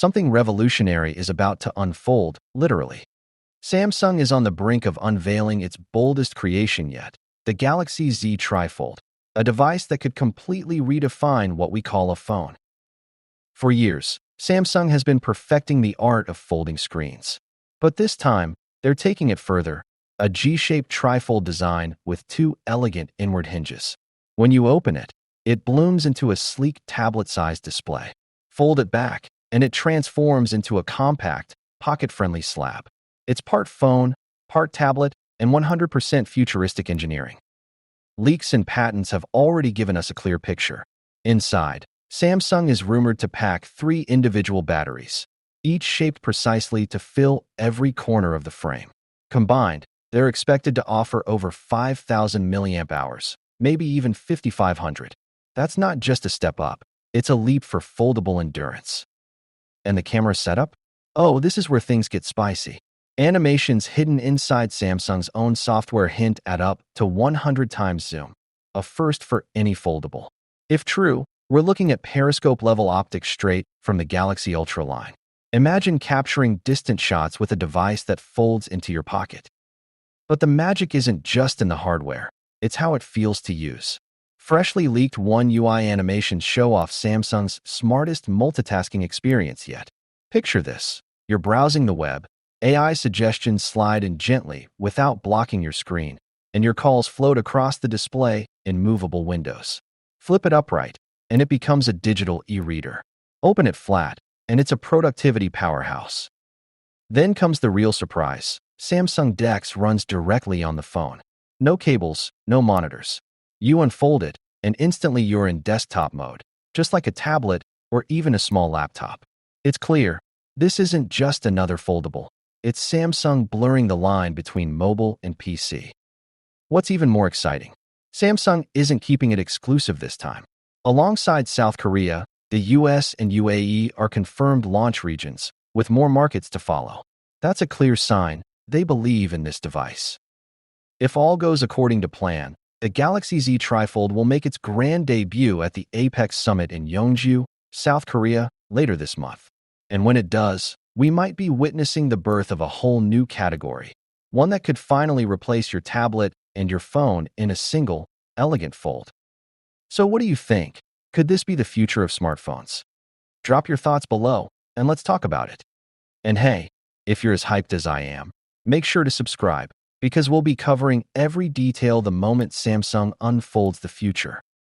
Something revolutionary is about to unfold, literally. Samsung is on the brink of unveiling its boldest creation yet, the Galaxy Z Trifold, a device that could completely redefine what we call a phone. For years, Samsung has been perfecting the art of folding screens. But this time, they're taking it further, a G-shaped trifold design with two elegant inward hinges. When you open it, it blooms into a sleek tablet-sized display. Fold it back, and it transforms into a compact, pocket-friendly slab. It's part phone, part tablet, and 100% futuristic engineering. Leaks and patents have already given us a clear picture. Inside, Samsung is rumored to pack 3 individual batteries, each shaped precisely to fill every corner of the frame. Combined, they're expected to offer over 5,000 milliamp hours, maybe even 5,500. That's not just a step up, it's a leap for foldable endurance. And the camera setup? Oh, this is where things get spicy. Animations hidden inside Samsung's own software hint at up to 100 times zoom, a first for any foldable. If true, we're looking at periscope-level optics straight from the Galaxy Ultra line. Imagine capturing distant shots with a device that folds into your pocket. But the magic isn't just in the hardware, it's how it feels to use. Freshly leaked One UI animations show off Samsung's smartest multitasking experience yet. Picture this. You're browsing the web, AI suggestions slide in gently without blocking your screen, and your calls float across the display in movable windows. Flip it upright, and it becomes a digital e-reader. Open it flat, and it's a productivity powerhouse. Then comes the real surprise. Samsung DeX runs directly on the phone. No cables, no monitors. You unfold it, and instantly you're in desktop mode, just like a tablet or even a small laptop. It's clear, this isn't just another foldable. It's Samsung blurring the line between mobile and PC. What's even more exciting? Samsung isn't keeping it exclusive this time. Alongside South Korea, the US and UAE are confirmed launch regions, with more markets to follow. That's a clear sign they believe in this device. If all goes according to plan, the Galaxy Z Trifold will make its grand debut at the Apex Summit in Yeongju, South Korea, later this month. And when it does, we might be witnessing the birth of a whole new category, one that could finally replace your tablet and your phone in a single, elegant fold. So what do you think? Could this be the future of smartphones? Drop your thoughts below, and let's talk about it. And hey, if you're as hyped as I am, make sure to subscribe, because we'll be covering every detail the moment Samsung unfolds the future.